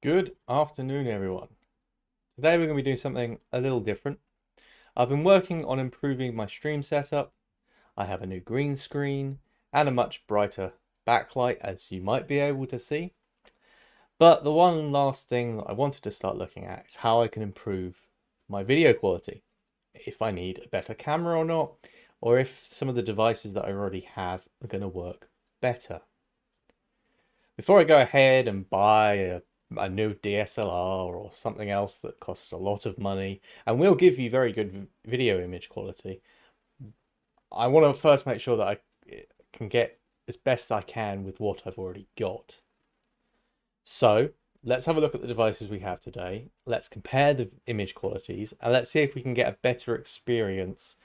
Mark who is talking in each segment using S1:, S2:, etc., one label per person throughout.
S1: Good afternoon, everyone. Today we're going to be doing something a little different. I've been working on improving my stream setup. I have a new green screen and a much brighter backlight, as you might be able to see. But the one last thing that I wanted to start looking at is how I can improve my video quality. If I need a better camera or not, or if some of the devices that I already have are going to work better. Before I go ahead and buy a new DSLR or something else that costs a lot of money and will give you very good video image quality, I want to first make sure that I can get as best I can with what I've already got. So let's have a look at the devices we have today. Let's compare the image qualities and let's see if we can get a better experience,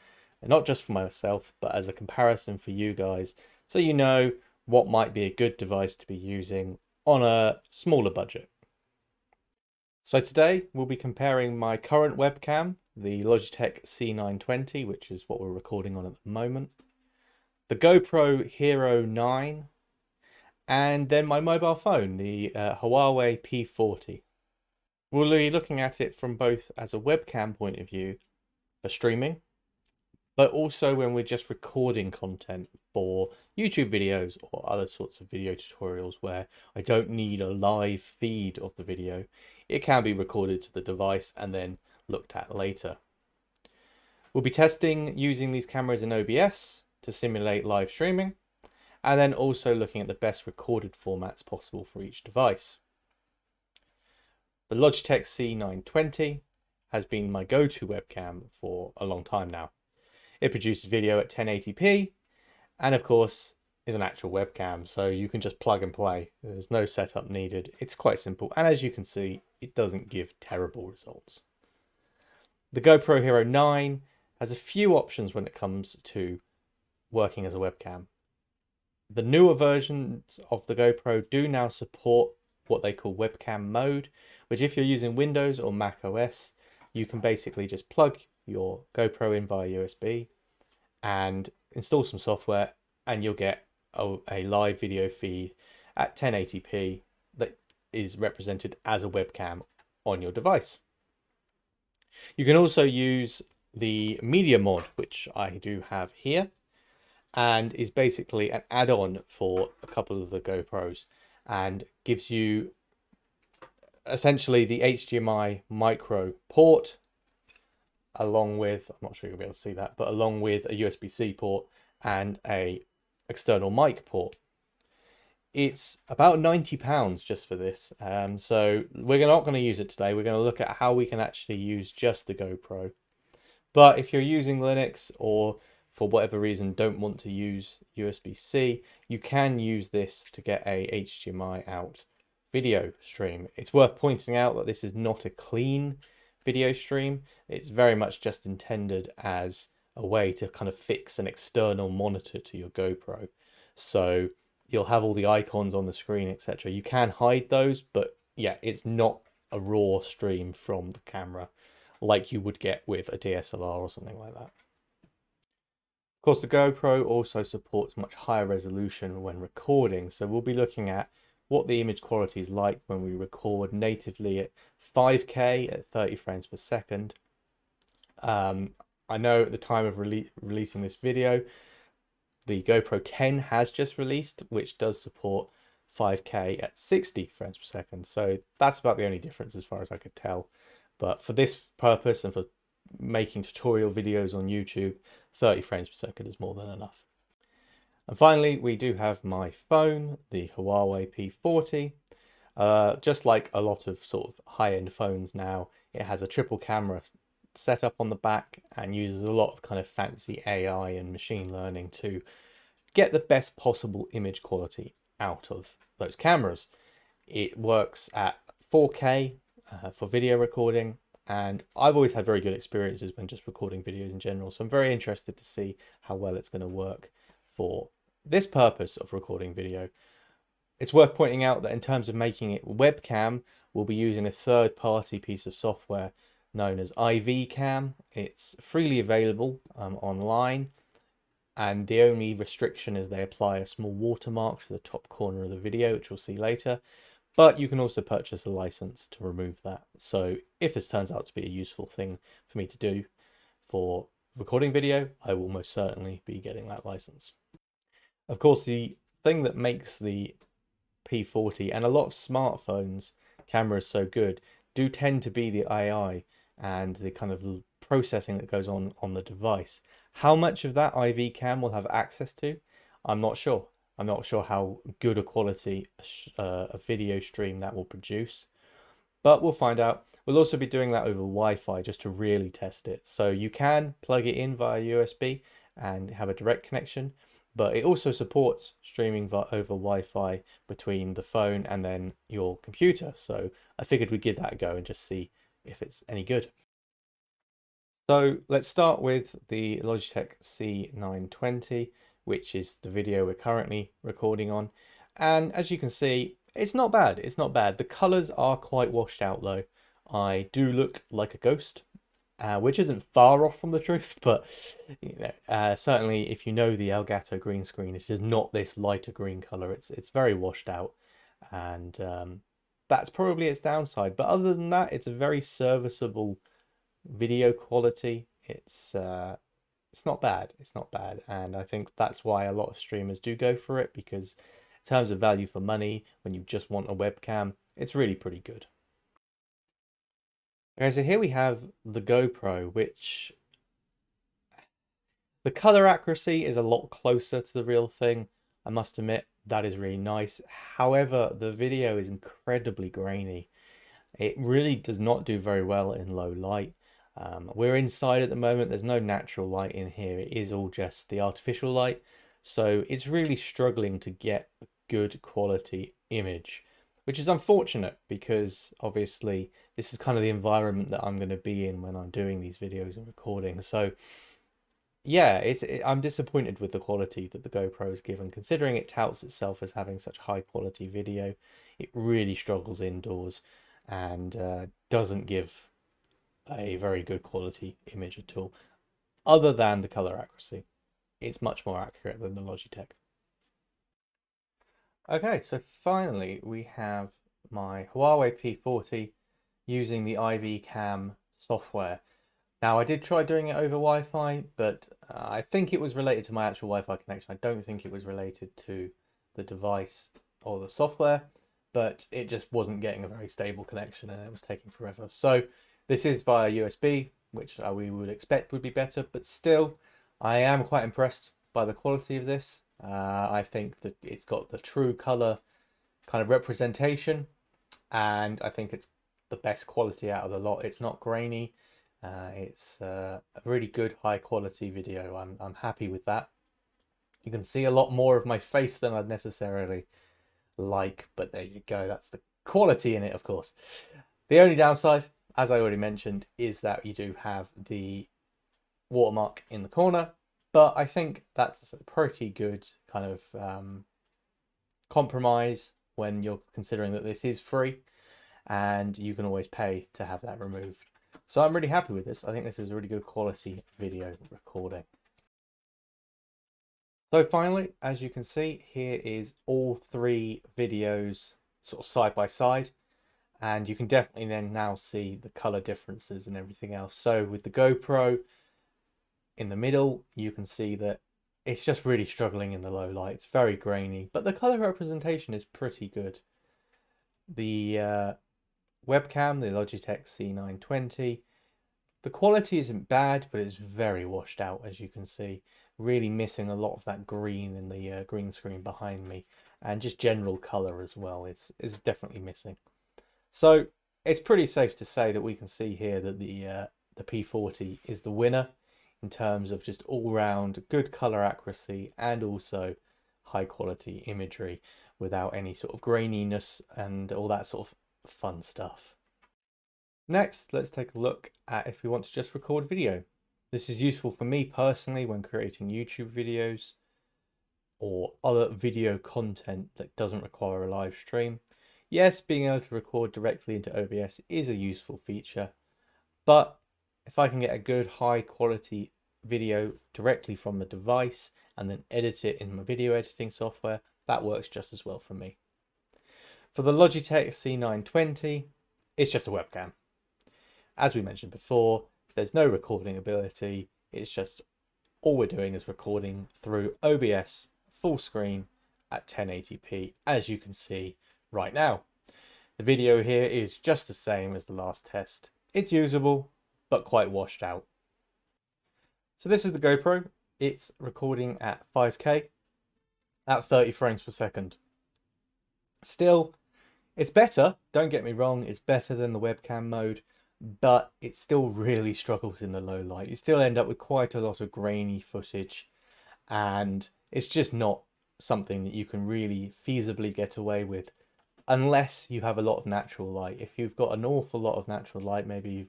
S1: not just for myself, but as a comparison for you guys, so you know what might be a good device to be using on a smaller budget. So today we'll be comparing my current webcam, the Logitech C920, which is what we're recording on at the moment, the GoPro Hero 9, and then my mobile phone, the Huawei P40. We'll be looking at it from both as a webcam point of view for streaming, but also when we're just recording content for YouTube videos or other sorts of video tutorials where I don't need a live feed of the video. It can be recorded to the device and then looked at later. We'll be testing using these cameras in OBS to simulate live streaming, and then also looking at the best recorded formats possible for each device. The Logitech C920 has been my go-to webcam for a long time now. It produces video at 1080p and of course is an actual webcam, so you can just plug and play. There's no setup needed. It's quite simple, and as you can see, it doesn't give terrible results. The GoPro Hero 9 has a few options when it comes to working as a webcam. The newer versions of the GoPro do now support what they call webcam mode, which if you're using Windows or Mac OS, you can basically just plug your GoPro in via USB and install some software, and you'll get a live video feed at 1080p that is represented as a webcam on your device. You can also use the media mod, which I do have here, and is basically an add-on for a couple of the GoPros and gives you essentially the HDMI micro port along with, I'm not sure you'll be able to see that, but along with a USB-C port and a external mic port. It's about £90 just for this. So we're not going to use it today. We're going to look at how we can actually use just the GoPro. But if you're using Linux or for whatever reason don't want to use USB-C, you can use this to get a HDMI out video stream. It's worth pointing out that this is not a clean video stream. It's very much just intended as a way to kind of fix an external monitor to your GoPro. So you'll have all the icons on the screen, etc. You can hide those, but yeah, it's not a raw stream from the camera like you would get with a DSLR or something like that. Of course, the GoPro also supports much higher resolution when recording, so we'll be looking at what the image quality is like when we record natively at 5K at 30 frames per second. I know at the time of releasing this video, the GoPro 10 has just released, which does support 5K at 60 frames per second. So that's about the only difference as far as I could tell. But for this purpose and for making tutorial videos on YouTube, 30 frames per second is more than enough. And finally, we do have my phone, the Huawei P40. Just like a lot of sort of high-end phones now, it has a triple camera setup on the back and uses a lot of kind of fancy AI and machine learning to get the best possible image quality out of those cameras. It works at 4K for video recording, and I've always had very good experiences when just recording videos in general, so I'm very interested to see how well it's going to work for this purpose of recording video. It's worth pointing out that in terms of making it webcam, we'll be using a third-party piece of software known as IV-Cam. It's freely available online, and the only restriction is they apply a small watermark to the top corner of the video, which we'll see later. but you can also purchase a license to remove that. So if this turns out to be a useful thing for me to do for recording video, I will most certainly be getting that license. Of course, the thing that makes the P40 and a lot of smartphones cameras so good do tend to be the AI and the kind of processing that goes on the device. How much of that IV cam will have access to, I'm not sure. I'm not sure how good a quality a video stream that will produce, but we'll find out. We'll also be doing that over Wi-Fi just to really test it. So you can plug it in via USB and have a direct connection, but it also supports streaming over Wi-Fi between the phone and then your computer. So I figured we'd give that a go and just see if it's any good. So let's start with the Logitech C920, which is the video we're currently recording on. And as you can see, it's not bad. It's not bad. The colors are quite washed out though. I do look like a ghost, which isn't far off from the truth, but certainly if you know the Elgato green screen, it is not this lighter green color. It's very washed out, and that's probably its downside. But other than that, it's a very serviceable video quality. It's not bad. It's not bad, and I think that's why a lot of streamers do go for it, because in terms of value for money, when you just want a webcam, it's really pretty good. Okay, so here we have the GoPro, which the color accuracy is a lot closer to the real thing. I must admit, that is really nice. However, the video is incredibly grainy. It really does not do very well in low light. We're inside at the moment. There's no natural light in here. It is all just the artificial light. So it's really struggling to get a good quality image, which is unfortunate because obviously this is kind of the environment that I'm going to be in when I'm doing these videos and recording. So yeah, I'm disappointed with the quality that the GoPro is given, considering it touts itself as having such high quality video. It really struggles indoors and doesn't give a very good quality image at all, other than the color accuracy. It's much more accurate than the Logitech. Okay, so finally we have my Huawei P40 using the IV Cam software. Now, I did try doing it over Wi-Fi, but I think it was related to my actual Wi-Fi connection. I don't think it was related to the device or the software, but it just wasn't getting a very stable connection and it was taking forever. So this is via USB, which we would expect would be better, but still, I am quite impressed by the quality of this. I think that it's got the true color kind of representation, and I think it's the best quality out of the lot. It's not grainy. It's a really good high quality video. I'm happy with that. You can see a lot more of my face than I'd necessarily like, but there you go. That's the quality in it, of course. The only downside, as I already mentioned, is that you do have the watermark in the corner, but I think that's a pretty good kind of compromise when you're considering that this is free and you can always pay to have that removed. So I'm really happy with this. I think this is a really good quality video recording. So finally, as you can see, here is all three videos sort of side by side. And you can definitely then now see the color differences and everything else. So with the GoPro in the middle, you can see that it's just really struggling in the low light. It's very grainy, but the color representation is pretty good. The webcam, the Logitech C920, the quality isn't bad, but it's very washed out, as you can see. Really missing a lot of that green in the green screen behind me, and just general color as well. It's definitely missing. So it's pretty safe to say that we can see here that the P40 is the winner in terms of just all-round good color accuracy and also high quality imagery without any sort of graininess and all that sort of fun stuff. Next, let's take a look at if we want to just record video. This is useful for me personally when creating YouTube videos or other video content that doesn't require a live stream. Yes, being able to record directly into OBS is a useful feature, but if I can get a good high quality video directly from the device and then edit it in my video editing software, that works just as well for me. For the Logitech C920, it's just a webcam. As we mentioned before, there's no recording ability. It's just all we're doing is recording through OBS full screen at 1080p, as you can see right now. The video here is just the same as the last test. It's usable, but quite washed out. So this is the GoPro. It's recording at 5K at 30 frames per second. Still, it's better, don't get me wrong, it's better than the webcam mode, but it still really struggles in the low light. You still end up with quite a lot of grainy footage, and it's just not something that you can really feasibly get away with unless you have a lot of natural light. If you've got an awful lot of natural light, maybe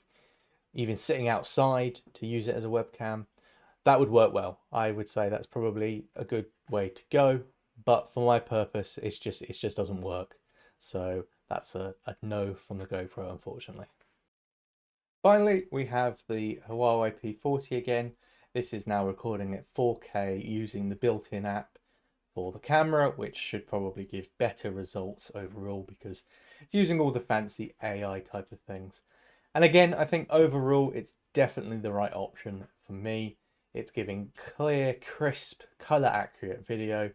S1: even sitting outside to use it as a webcam, that would work well. I would say that's probably a good way to go, but for my purpose, it just doesn't work. So that's a no from the GoPro, unfortunately. Finally, we have the Huawei P40 again. This is now recording at 4K using the built-in app for the camera, which should probably give better results overall because it's using all the fancy AI type of things. And again, I think overall it's definitely the right option for me. It's giving clear, crisp, color accurate video,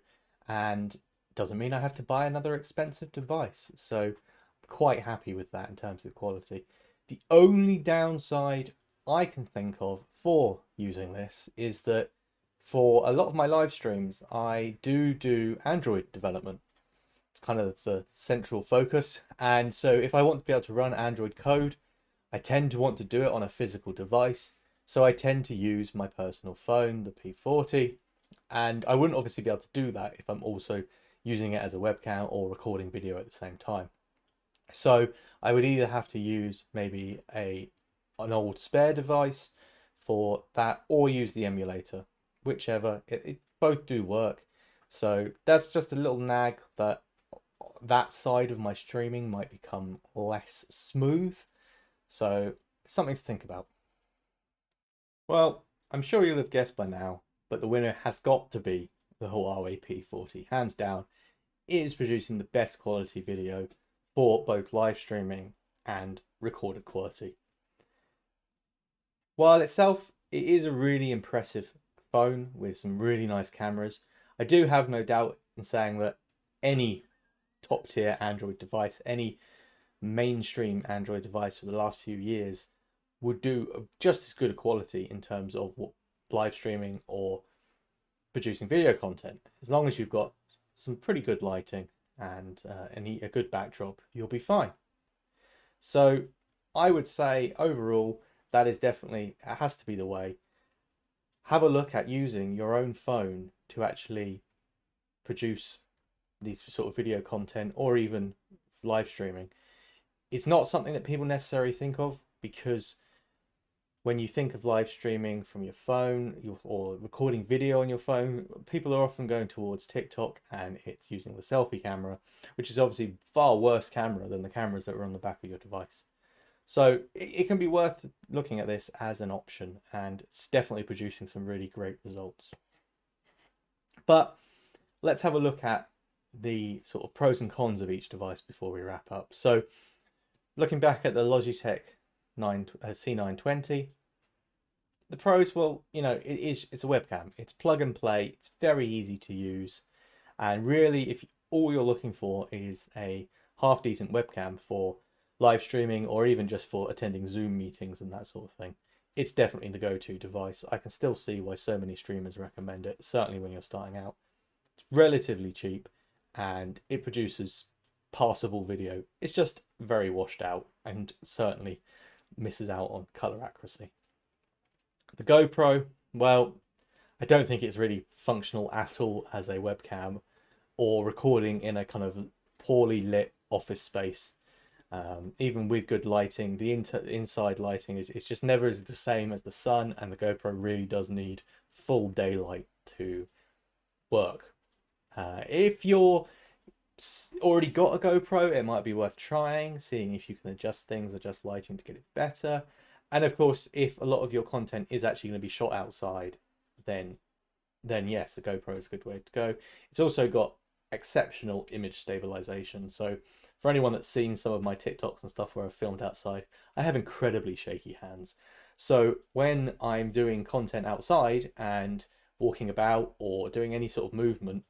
S1: and doesn't mean I have to buy another expensive device. So I'm quite happy with that in terms of quality. The only downside I can think of for using this is that for a lot of my live streams, I do Android development. It's kind of the central focus. And so if I want to be able to run Android code, I tend to want to do it on a physical device. So I tend to use my personal phone, the P40. And I wouldn't obviously be able to do that if I'm also using it as a webcam or recording video at the same time. So I would either have to use maybe an old spare device for that or use the emulator, whichever. It both do work. So that's just a little nag that side of my streaming might become less smooth. So something to think about. Well, I'm sure you'll have guessed by now, but the winner has got to be the Huawei P40. Hands down, it is producing the best quality video for both live streaming and recorded quality. While itself, it is a really impressive phone with some really nice cameras. I do have no doubt in saying that any top tier Android device, any mainstream Android device for the last few years would do just as good a quality in terms of live streaming or producing video content. As long as you've got some pretty good lighting and a good backdrop, you'll be fine. So I would say overall, that is definitely, it has to be the way. Have a look at using your own phone to actually produce these sort of video content or even live streaming. It's not something that people necessarily think of, because when you think of live streaming from your phone or recording video on your phone, people are often going towards TikTok, and it's using the selfie camera, which is obviously far worse camera than the cameras that are on the back of your device. So it can be worth looking at this as an option, and it's definitely producing some really great results. But let's have a look at the sort of pros and cons of each device before we wrap up. So looking back at the Logitech C920, the pros, well, you know, it's a webcam. It's plug and play. It's very easy to use. And really, if all you're looking for is a half decent webcam for live streaming or even just for attending Zoom meetings and that sort of thing, it's definitely the go-to device. I can still see why so many streamers recommend it, certainly when you're starting out. It's relatively cheap and it produces passable video. It's just very washed out and certainly misses out on color accuracy. The GoPro, well, I don't think it's really functional at all as a webcam or recording in a kind of poorly lit office space. Even with good lighting, the inside lighting is just never the same as the sun, and the GoPro really does need full daylight to work. If you're already got a GoPro, it might be worth trying, seeing if you can adjust things, adjust lighting to get it better. And of course, if a lot of your content is actually going to be shot outside, then yes, a GoPro is a good way to go. It's also got exceptional image stabilization. So For anyone that's seen some of my TikToks and stuff where I've filmed outside, I have incredibly shaky hands. So when I'm doing content outside and walking about or doing any sort of movement,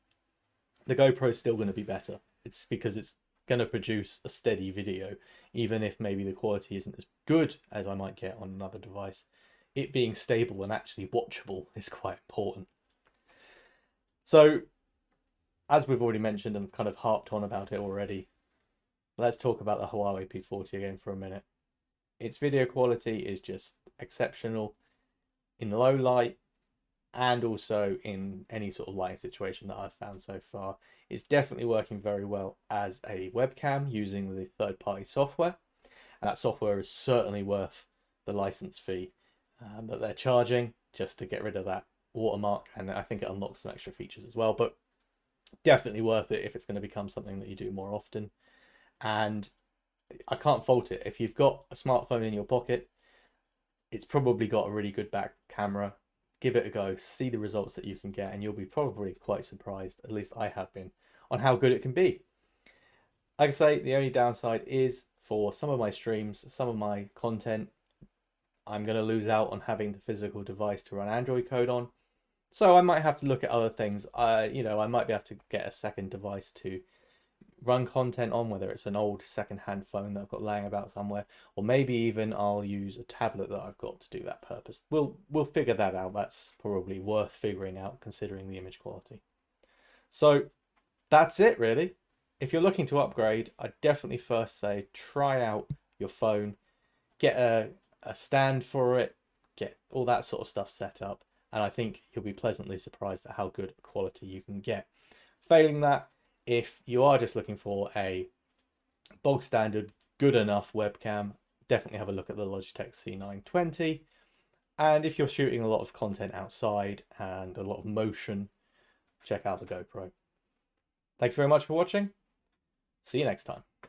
S1: the GoPro is still going to be better. It's because it's going to produce a steady video, even if maybe the quality isn't as good as I might get on another device. It being stable and actually watchable is quite important. So, as we've already mentioned and kind of harped on about it already, let's talk about the Huawei P40 again for a minute. Its video quality is just exceptional in low light and also in any sort of lighting situation that I've found so far. It's definitely working very well as a webcam using the third-party software, and that software is certainly worth the license fee that they're charging just to get rid of that watermark, and I think it unlocks some extra features as well, but definitely worth it if it's going to become something that you do more often. And I can't fault it. If you've got a smartphone in your pocket, it's probably got a really good back camera. Give it a go, see the results that you can get, and you'll be probably quite surprised, at least I have been, on how good it can be. Like I say, the only downside is for some of my streams, some of my content, I'm going to lose out on having the physical device to run Android code on. So I might have to look at other things. I might be able to get a second device to run content on, whether it's an old second-hand phone that I've got laying about somewhere, or maybe even I'll use a tablet that I've got to do that purpose. We'll figure that out. That's probably worth figuring out considering the image quality. So that's it really. If you're looking to upgrade, I'd definitely first say try out your phone, get a stand for it, get all that sort of stuff set up, and I think you'll be pleasantly surprised at how good quality you can get. Failing that, if you are just looking for a bog standard, good enough webcam, definitely have a look at the Logitech C920. And if you're shooting a lot of content outside and a lot of motion, check out the GoPro. Thank you very much for watching. See you next time.